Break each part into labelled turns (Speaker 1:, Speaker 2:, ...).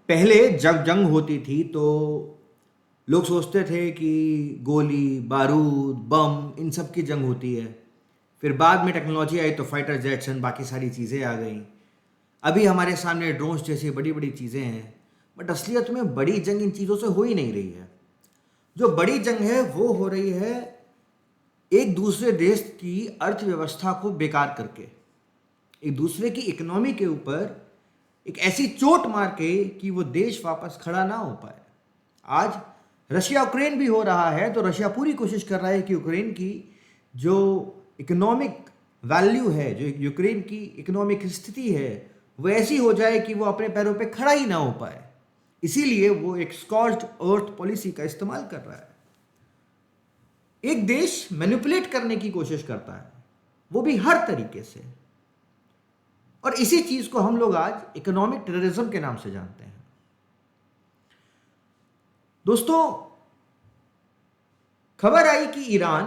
Speaker 1: पहले जब जंग होती थी तो लोग सोचते थे कि गोली बारूद बम इन सब की जंग होती है। फिर बाद में टेक्नोलॉजी आई तो फाइटर जेट्स एंड बाकी सारी चीज़ें आ गई। अभी हमारे सामने ड्रोन्स जैसी बड़ी बड़ी चीज़ें हैं, बट असलियत में बड़ी जंग इन चीज़ों से हो ही नहीं रही है। जो बड़ी जंग है वो हो रही है एक दूसरे देश की अर्थव्यवस्था को बेकार करके, एक दूसरे की इकोनॉमी के ऊपर एक ऐसी चोट मार के कि वो देश वापस खड़ा ना हो पाए। आज रशिया यूक्रेन भी हो रहा है तो रशिया पूरी कोशिश कर रहा है कि यूक्रेन की जो इकोनॉमिक वैल्यू है, जो यूक्रेन की इकोनॉमिक स्थिति है, वो ऐसी हो जाए कि वो अपने पैरों पे खड़ा ही ना हो पाए। इसीलिए वो एक स्कॉर्च्ड अर्थ पॉलिसी का इस्तेमाल कर रहा है। एक देश मैनिपुलेट करने की कोशिश करता है, वो भी हर तरीके से। और इसी चीज को हम लोग आज इकोनॉमिक टेररिज्म के नाम से जानते हैं। दोस्तों, खबर आई कि ईरान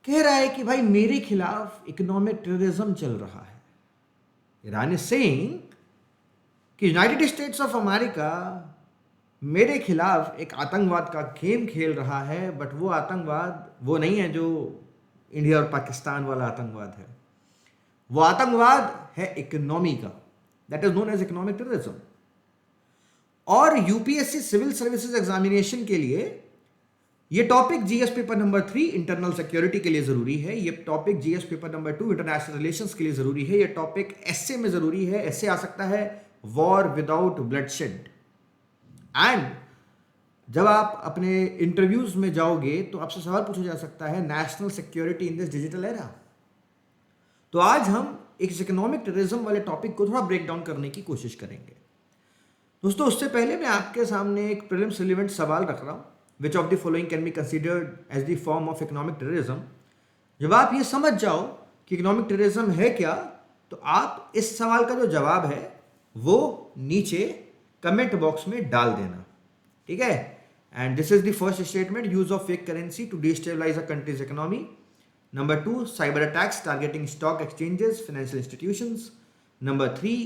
Speaker 1: कह रहा है कि भाई मेरे खिलाफ इकोनॉमिक टेररिज्म चल रहा है। ईरान इज सेइंग कि यूनाइटेड स्टेट्स ऑफ अमेरिका मेरे खिलाफ एक आतंकवाद का गेम खेल रहा है, बट वो आतंकवाद वो नहीं है जो इंडिया और पाकिस्तान वाला आतंकवाद है। वो आतंकवाद है इकोनॉमी का, that is known as economic terrorism. और यूपीएससी सिविल सर्विसेज एग्जामिनेशन के लिए ये topic GS paper number 3 internal security के लिए जरूरी है। ये topic GS paper number 2 international relations के लिए जरूरी है। ये टॉपिक एसए में जरूरी है। एसए आ सकता है वॉर विदाउट ब्लडशेड। एंड जब आप अपने इंटरव्यूज में जाओगे तो आपसे सवाल पूछा जा सकता है national security in this digital era. तो आज हम एक इकोनॉमिक टेररिज्म वाले टॉपिक को थोड़ा ब्रेक डाउन करने की कोशिश करेंगे। दोस्तों, उससे पहले मैं आपके सामने एक प्रीलिम्स रिलेवेंट सवाल रख रहा हूँ। Which of the following can be considered as the form of economic terrorism. जब आप ये समझ जाओ कि इकोनॉमिक टेररिज्म है क्या, तो आप इस सवाल का जो जवाब है वो नीचे कमेंट बॉक्स में डाल देना, ठीक है। And this is the first statement, use of fake currency to destabilise a country's economy. Number 2, cyber attacks targeting stock exchanges, financial institutions. Number 3,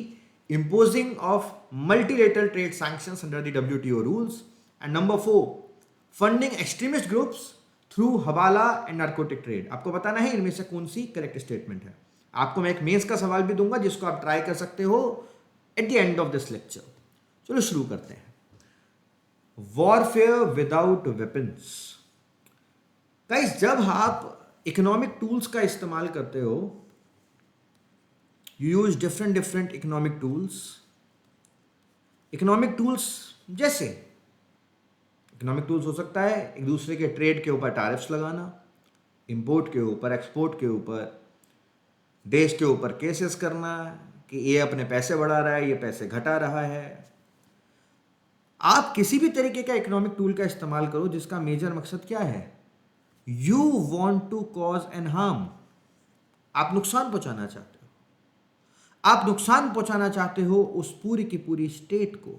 Speaker 1: imposing of multilateral trade sanctions under the WTO rules. And number 4, funding extremist groups through हवाला and narcotic trade. आपको बताना है इनमें से कौन C correct statement है। आपको मैं एक मेंस का सवाल भी दूंगा जिसको आप ट्राई कर सकते हो at the end of this lecture. चलो शुरू करते हैं। Warfare without weapons. गाइस, जब आप इकोनॉमिक टूल्स का इस्तेमाल करते हो, you use different economic tools. Economic tools जैसे इकोनॉमिक टूल्स हो सकता है एक दूसरे के ट्रेड के ऊपर टैरिफ्स लगाना, इंपोर्ट के ऊपर, एक्सपोर्ट के ऊपर, देश के ऊपर केसेस करना कि ये अपने पैसे बढ़ा रहा है, ये पैसे घटा रहा है। आप किसी भी तरीके का इकोनॉमिक टूल का इस्तेमाल करो जिसका मेजर मकसद क्या है, you want to cause an harm. आप नुकसान पहुंचाना चाहते हो। आप नुकसान पहुंचाना चाहते हो उस पूरी की पूरी स्टेट को।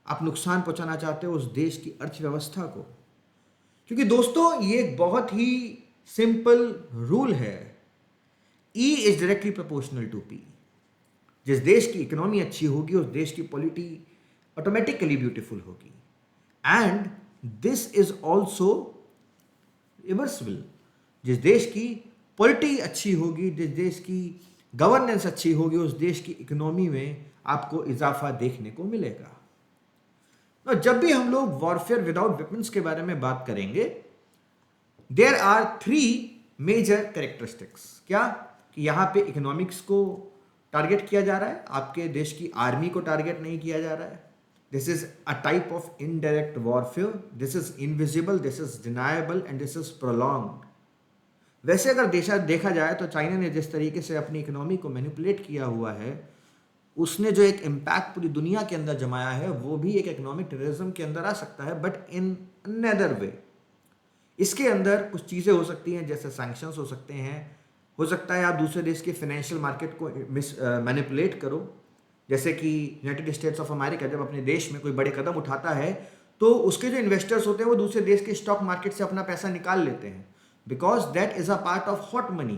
Speaker 1: आप नुकसान पहुंचाना चाहते हो उस देश की अर्थव्यवस्था को। क्योंकि दोस्तों, ये एक बहुत ही सिंपल रूल है, E is directly proportional to P. जिस देश की इकोनॉमी अच्छी होगी उस देश की पॉलिटी ऑटोमेटिकली ब्यूटीफुल होगी। And this is also reversible. जिस देश की पॉलिटी अच्छी होगी, जिस देश की गवर्नेंस अच्छी होगी, उस देश की इकोनॉमी में आपको इजाफा देखने को मिलेगा। तो जब भी हम लोग वॉरफेयर विदाउट वेपन्स के बारे में बात करेंगे, देयर आर 3 मेजर कैरेक्टरिस्टिक्स। क्या कि यहाँ पे इकोनॉमिक्स को टारगेट किया जा रहा है, आपके देश की आर्मी को टारगेट नहीं किया जा रहा है। This is a type of indirect warfare. This is invisible, this is deniable and this is prolonged. वैसे अगर देखा जाए तो चाइना ने जिस तरीके से अपनी इकोनॉमी को मैनिपुलेट किया हुआ है, उसने जो एक इम्पैक्ट पूरी दुनिया के अंदर जमाया है, वो भी एक इकोनॉमिक टेररिज्म के अंदर आ सकता है, बट इन अनदर वे। इसके अंदर कुछ चीज़ें हो सकती हैं, जैसे सैंक्शंस हो सकते हैं। हो सकता है आप दूसरे देश के फाइनेंशियल मार्केट को मैनिपुलेट करो। जैसे कि यूनाइटेड स्टेट्स ऑफ अमेरिका जब अपने देश में कोई बड़े कदम उठाता है तो उसके जो इन्वेस्टर्स होते हैं वो दूसरे देश के स्टॉक मार्केट से अपना पैसा निकाल लेते हैं, because that is a part of hot money,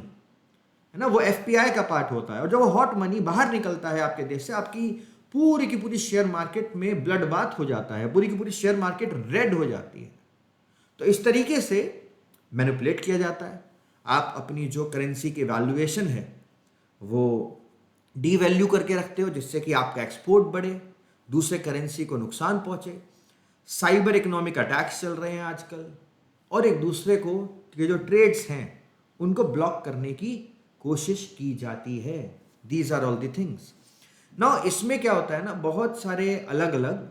Speaker 1: है ना। वो एफपीआई का पार्ट होता है। और जब वो हॉट मनी बाहर निकलता है आपके देश से, आपकी पूरी की पूरी शेयर मार्केट में ब्लड बाथ हो जाता है, पूरी की पूरी शेयर मार्केट रेड हो जाती है। तो इस तरीके से मैनिपुलेट किया जाता है। आप अपनी जो करेंसी की वैल्यूएशन है वो डी वैल्यू करके रखते हो, जिससे कि आपका एक्सपोर्ट बढ़े, दूसरे करेंसी को नुकसान पहुंचे। साइबर इकोनॉमिक अटैक्स चल रहे हैं आजकल, और एक दूसरे को ये जो ट्रेड्स हैं उनको ब्लॉक करने की कोशिश की जाती है। These are all the things. Now इसमें क्या होता है ना, बहुत सारे अलग अलग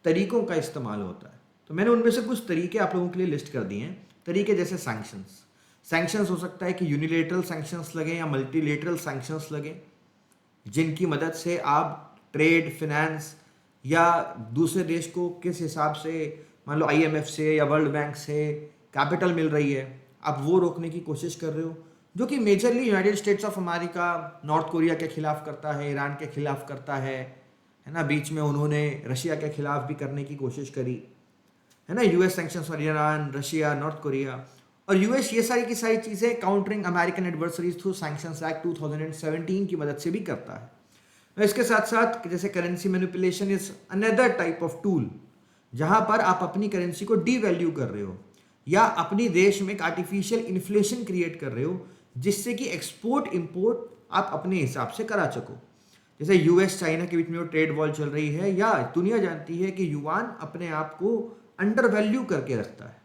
Speaker 1: तरीकों का इस्तेमाल होता है। तो मैंने उनमें से कुछ तरीके आप लोगों के लिए लिस्ट कर दिए हैं। तरीके जैसे सैंक्शंस। सैंक्शंस हो सकता है कि यूनिलेटरल सैंक्शंस लगे या मल्टीलेटरल सैंक्शंस लगे, जिनकी मदद से आप ट्रेड, फिनेंस या दूसरे देश को किस हिसाब से, मान लो आईएमएफ से या वर्ल्ड बैंक से कैपिटल मिल रही है, आप वो रोकने की कोशिश कर रहे हो, जो कि majorly United States of America north Korea के खिलाफ करता है, ईरान के खिलाफ करता है ना। बीच में उन्होंने रशिया के खिलाफ भी करने की कोशिश करी है ना, US sanctions for Iran, Russia, north Korea. और यूएस ये सारी की सारी चीज़ें countering American adversaries through sanctions act 2017 की मदद से भी करता है। तो इसके साथ साथ जैसे currency manipulation is another type of tool, जहां पर आप अपनी करेंसी को डी वैल्यू कर रहे हो या अपनी देश में एक आर्टिफिशियल इन्फ्लेशन क्रिएट कर रहे हो, जिससे कि एक्सपोर्ट इंपोर्ट आप अपने हिसाब से करा सको। जैसे यूएस चाइना के बीच में वो ट्रेड वॉर चल रही है, या दुनिया जानती है कि युआन अपने आप को अंडर वैल्यू करके रखता है।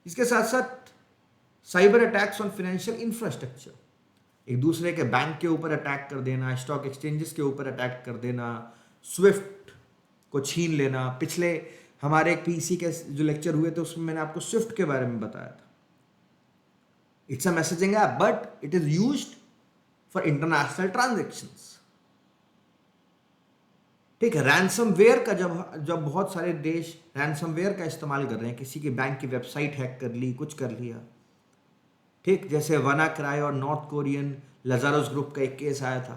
Speaker 1: इसके साथ साथ cyber attacks on financial infrastructure, एक दूसरे के बैंक के ऊपर अटैक कर देना, स्टॉक एक्सचेंजेस के ऊपर अटैक कर देना, स्विफ्ट को छीन लेना। पिछले हमारे एक पीसी के जो लेक्चर हुए थे उसमें मैंने आपको स्विफ्ट के बारे में बताया था। It's a messaging app but it is used for international transactions. ठीक है, रैंसमवेयर का जब बहुत सारे देश रैंसमवेयर का इस्तेमाल कर रहे हैं, किसी की बैंक की वेबसाइट हैक कर ली, कुछ कर लिया। ठीक, जैसे WannaCry और नॉर्थ कोरियन लजारोस ग्रुप का एक केस आया था।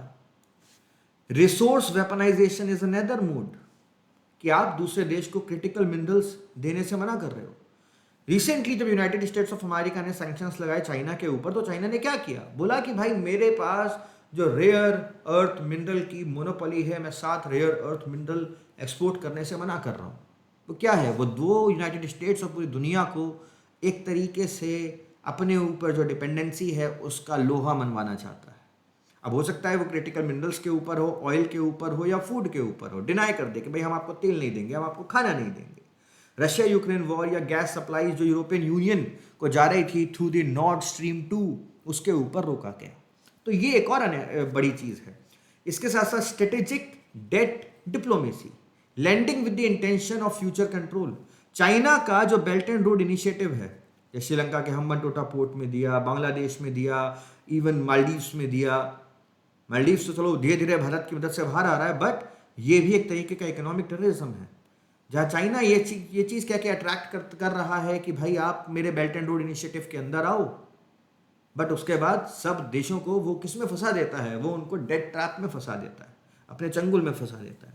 Speaker 1: Resource weaponisation is another mode, कि आप दूसरे देश को क्रिटिकल मिनरल्स देने से मना कर रहे हो। रिसेंटली जब यूनाइटेड स्टेट्स ऑफ अमेरिका ने सैंक्शंस लगाए चाइना के ऊपर, तो चाइना ने क्या किया, बोला कि भाई मेरे पास जो रेयर अर्थ मिनरल की मोनोपोली है, मैं 7 रेयर अर्थ मिनरल एक्सपोर्ट करने से मना कर रहा हूँ। तो क्या है, वो दो यूनाइटेड स्टेट्स और पूरी दुनिया को एक तरीके से अपने ऊपर जो डिपेंडेंसी है उसका लोहा मनवाना चाहता है। अब हो सकता है वो क्रिटिकल मिनरल्स के ऊपर हो, ऑयल के ऊपर हो या फूड के ऊपर हो, डिनाई कर दे कि भाई हम आपको तेल नहीं देंगे, हम आपको खाना नहीं देंगे। रशिया यूक्रेन वॉर या गैस सप्लाई जो यूरोपियन यूनियन को जा रही थी थ्रू द नॉर्ड स्ट्रीम 2, उसके ऊपर रोका गया। तो ये एक और बड़ी चीज़ है। इसके साथ साथ strategic debt diplomacy, lending with the intention of future control. China का जो बेल्ट एंड रोड इनिशिएटिव है, जैसे श्रीलंका के हम्बनटोटा पोर्ट में दिया, बांग्लादेश में दिया, इवन मालदीव्स में दिया। मालदीव्स तो चलो धीरे धीरे भारत की मदद से बाहर आ रहा है, बट ये भी एक तरीके का इकोनॉमिक टेररिज्म है, जहाँ चाइना ये चीज़ क्या क्या अट्रैक्ट कर रहा है कि भाई आप मेरे बेल्ट एंड रोड इनिशिएटिव के अंदर आओ, बट उसके बाद सब देशों को वो किस में फंसा देता है, वो उनको डेट ट्रैप में फंसा देता है, अपने चंगुल में फंसा देता है।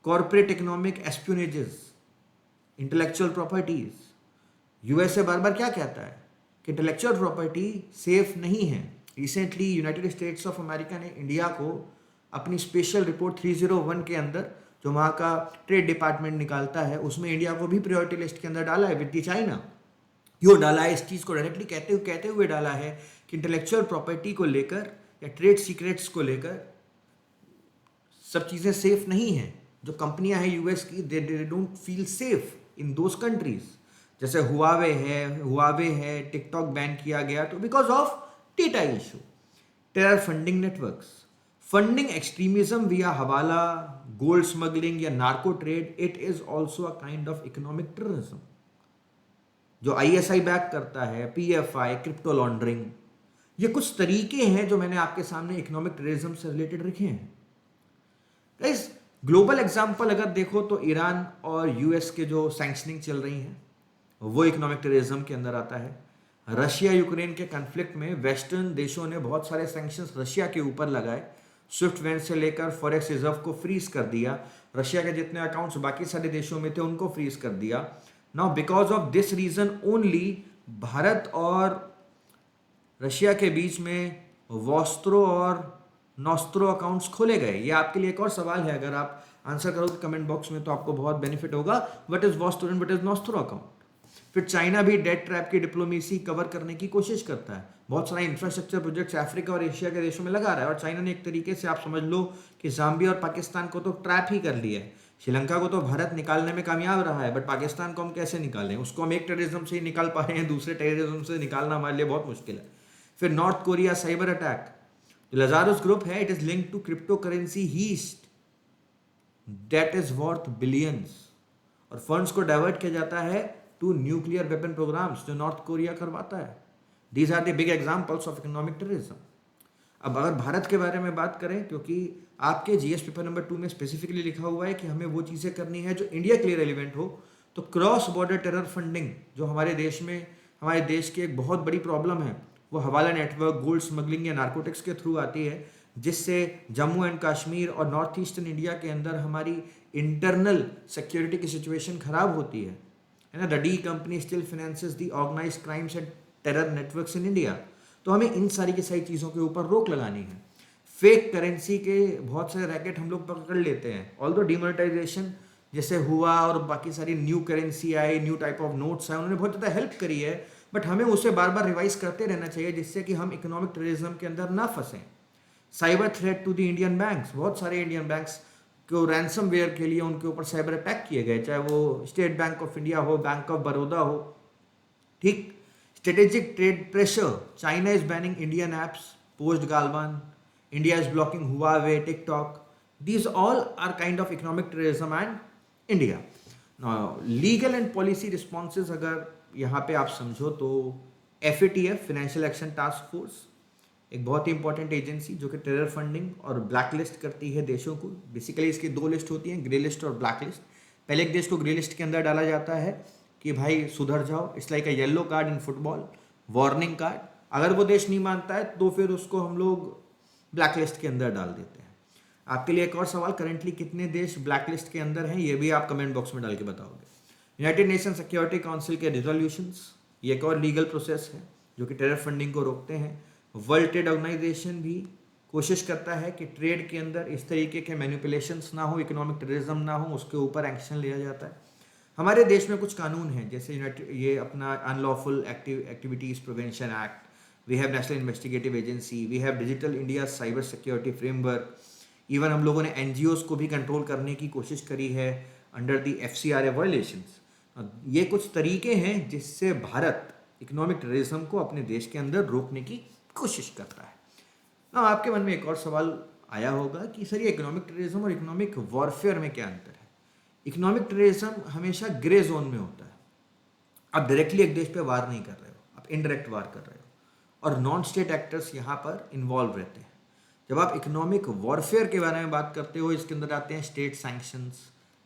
Speaker 1: Corporate economic espionages, intellectual properties. USA बार बार क्या कहता है कि इंटेलेक्चुअल प्रॉपर्टी सेफ नहीं है। Recently United States of America ने इंडिया को अपनी स्पेशल रिपोर्ट 301 के अंदर, जो वहाँ का ट्रेड डिपार्टमेंट निकालता है, उसमें इंडिया को भी प्रायोरिटी लिस्ट के अंदर डाला है विद चाइना। क्यों डाला है, इस चीज़ को डायरेक्टली कहते हुए डाला है कि इंटेलेक्चुअल प्रॉपर्टी को लेकर या ट्रेड सीक्रेट्स को लेकर सब चीज़ें सेफ नहीं हैं। जो कंपनियां हैं यूएस की, they don't feel safe in those countries. जैसे हुआवे है, टिकटॉक बैन किया गया तो because of data issue. Terror funding networks, funding extremism विया हवाला, गोल्ड स्मगलिंग या narco trade, it is also a kind of economic terrorism. जो ISI back करता है, पीएफआई, क्रिप्टो लॉन्ड्रिंग, ये कुछ तरीके हैं जो मैंने आपके सामने इकोनॉमिक टेररिज्म से रिलेटेड रखे हैं। गाइस, ग्लोबल एग्जांपल अगर देखो तो ईरान और यूएस के जो सैंक्शनिंग चल रही हैं वो इकोनॉमिक टेररिज्म के अंदर आता है। रशिया यूक्रेन के कन्फ्लिक्ट में वेस्टर्न देशों ने बहुत सारे सैंक्शंस रशिया के ऊपर लगाए, स्विफ्ट बैंक से लेकर फॉरेक्स रिजर्व को फ्रीज कर दिया, रशिया के जितने अकाउंट्स बाकी सारे देशों में थे उनको फ्रीज कर दिया। Now because of this reason only Bharat और रशिया के बीच में वॉस्त्रो और नॉस्ट्रो अकाउंट्स खोले गए? ये आपके लिए एक और सवाल है, अगर आप आंसर करोगे कमेंट बॉक्स में तो आपको बहुत बेनिफिट होगा। What is Vostro and what is nostro account? फिर चाइना भी डेट ट्रैप की डिप्लोमेसी कवर करने की कोशिश करता है, बहुत सारा इंफ्रास्ट्रक्चर प्रोजेक्ट्स अफ्रीका और एशिया के देशों में लगा रहा है, और चाइना ने एक तरीके से आप समझ लो कि जाम्बिया और पाकिस्तान को तो ट्रैप ही कर लिया है। श्रीलंका को तो भारत निकालने में कामयाब रहा है, बट पाकिस्तान को हम कैसे निकालें? उसको हम एक टेररिज्म से ही निकाल पा रहे हैं, दूसरे टेररिज्म से निकालना हमारे लिए बहुत मुश्किल है। फिर नॉर्थ कोरिया साइबर अटैक, जो लजारुस ग्रुप है, it is linked to crypto currency heist that is worth billions, और फंड्स को डाइवर्ट किया जाता है टू न्यूक्लियर वेपन प्रोग्राम्स जो नॉर्थ कोरिया करवाता है। These are the big examples of economic terrorism. अब अगर भारत के बारे में बात करें, क्योंकि आपके जीएस पेपर नंबर 2 में स्पेसिफिकली लिखा हुआ है कि हमें वो चीज़ें करनी है जो इंडिया के लिए रेलिवेंट हो, तो क्रॉस बॉर्डर टेरर फंडिंग जो हमारे देश में, हमारे देश की एक बहुत बड़ी प्रॉब्लम है, वो हवाला नेटवर्क, गोल्ड स्मगलिंग या नार्कोटिक्स के थ्रू आती है, जिससे जम्मू एंड कश्मीर और नॉर्थ ईस्टर्न इंडिया के अंदर हमारी इंटरनल सिक्योरिटी की सिचुएशन खराब होती है ना। The D company still finances the organised crimes and terror networks in India. तो हमें इन सारी की सारी चीज़ों के ऊपर रोक लगानी है। फेक करेंसी के बहुत सारे रैकेट हम लोग पकड़ लेते हैं, ऑल्दो डिमोनेटाइजेशन जैसे हुआ और बाकी सारी new currency I, new type of notes आए, उन्होंने बहुत ज़्यादा हेल्प करी है, बट हमें उसे बार बार रिवाइज करते रहना चाहिए जिससे कि हम इकोनॉमिक टेररिज्म के अंदर ना फंसें। Cyber threat to the Indian banks, बहुत सारे इंडियन बैंक्स को रैंसम वेयर के लिए उनके ऊपर साइबर अटैक किए गए, चाहे वो स्टेट बैंक ऑफ इंडिया हो, बैंक ऑफ बड़ौदा हो। ठीक। Strategic trade pressure, China is banning Indian apps post Galwan, India is blocking Huawei, TikTok, these all are kind of economic terrorism and India. Now, legal and policy responses अगर यहाँ पे आप समझो तो FATF financial action task force एक बहुत ही important agency जो कि टेरर फंडिंग और ब्लैक लिस्ट करती है देशों को। बेसिकली इसकी दो लिस्ट होती हैं, ग्रे लिस्ट और ब्लैक लिस्ट। पहले एक देश को ग्रे लिस्ट के अंदर डाला जाता है कि भाई सुधर जाओ, it's like a yellow card in football, warning card. अगर वो देश नहीं मानता है तो फिर उसको हम लोग ब्लैक लिस्ट के अंदर डाल देते हैं। आपके लिए एक और सवाल, करेंटली कितने देश ब्लैक लिस्ट के अंदर हैं, ये भी आप कमेंट बॉक्स में डाल के बताओगे। यूनाइटेड नेशन सिक्योरिटी काउंसिल के रिजोल्यूशंस, ये एक और लीगल प्रोसेस है जो कि टेरर फंडिंग को रोकते हैं। वर्ल्ड ट्रेड ऑर्गेनाइजेशन भी कोशिश करता है कि ट्रेड के अंदर इस तरीके के मैनिपुलेशंस ना हो, इकोनॉमिक टेररिज्म ना हो, उसके ऊपर एक्शन लिया जाता है। हमारे देश में कुछ कानून हैं, जैसे ये अपना unlawful activities prevention act, we have national investigative agency, we have digital India cyber security framework. Even हम लोगों ने NGOs को भी कंट्रोल करने की कोशिश करी है अंडर दी FCRA वायलेशंस। ये कुछ तरीके हैं जिससे भारत इकोनॉमिक टेररिज्म को अपने देश के अंदर रोकने की कोशिश करता है। ना आपके मन में एक और सवाल आया होगा कि सर ये इकोनॉमिक टेररिज्म और इकोनॉमिक वॉरफेयर में क्या अंतर है? इकोनॉमिक टेररिज्म हमेशा ग्रे जोन में होता है। आप डायरेक्टली एक देश पे वार नहीं कर रहे हो, आप इनडायरेक्ट वार कर रहे हो, और नॉन स्टेट एक्टर्स यहाँ पर इन्वॉल्व रहते हैं। जब आप इकोनॉमिक वॉरफेयर के बारे में बात करते हो, इसके अंदर आते हैं स्टेट सैंक्शंस,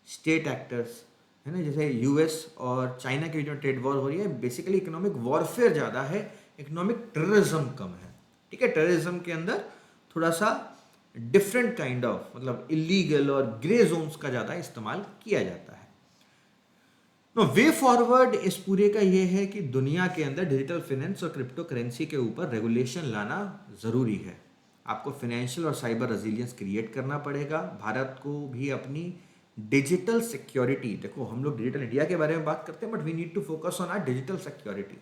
Speaker 1: स्टेट एक्टर्स, है ना। जैसे US और चाइना की जो ट्रेड वॉर हो रही है, बेसिकली इकोनॉमिक वॉरफेयर ज़्यादा है, इकोनॉमिक टेररिज्म कम है। ठीक है, टेररिज्म के अंदर थोड़ा सा डिफरेंट काइंड ऑफ, मतलब इलीगल और ग्रे जोन्स का ज़्यादा इस्तेमाल किया जाता है। वे फॉरवर्ड इस पूरे का ये है कि दुनिया के अंदर डिजिटल फाइनेंस और क्रिप्टो करेंसी के ऊपर रेगुलेशन लाना ज़रूरी है। आपको फाइनेंशियल और साइबर रेजिलियंस क्रिएट करना पड़ेगा। भारत को भी अपनी डिजिटल सिक्योरिटी, देखो हम लोग डिजिटल इंडिया के बारे में बात करते हैं, but we need to focus on our digital security.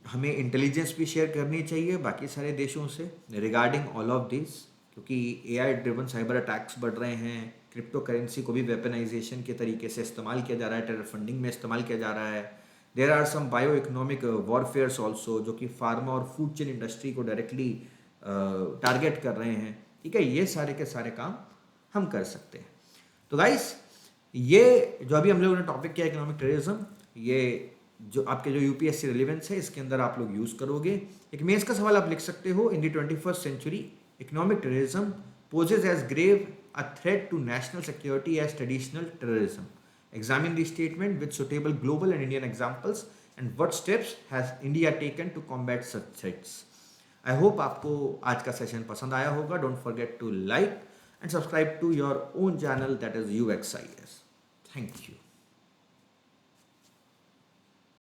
Speaker 1: हमें इंटेलिजेंस भी शेयर करनी चाहिए बाकी सारे देशों से रिगार्डिंग ऑल ऑफ दिस, क्योंकि AI ड्रिवन साइबर अटैक्स बढ़ रहे हैं। क्रिप्टो करेंसी को भी वेपनाइजेशन के तरीके से इस्तेमाल किया जा रहा है, टेरर फंडिंग में इस्तेमाल किया जा रहा है। There are some bio economic warfares also, जो कि फार्मा और फूड चेन इंडस्ट्री को डायरेक्टली टारगेट कर रहे हैं। ठीक है, ये सारे के सारे काम हम कर सकते हैं। तो गाइस, ये जो अभी हम लोगों ने टॉपिक किया इकोनॉमिक टेररिज्म, ये जो आपके जो UPSC रिलेवेंस है, इसके अंदर आप लोग यूज़ करोगे। एक मेंस का सवाल आप लिख सकते हो, in the 21st century economic terrorism poses as grave a threat to national security as traditional terrorism. Examine the statement with suitable global and Indian examples and what steps has India taken to combat such threats. I hope आपको आज का session पसंद आया होगा. Don't forget to like and subscribe to your own channel, that is UXIS. Thank you.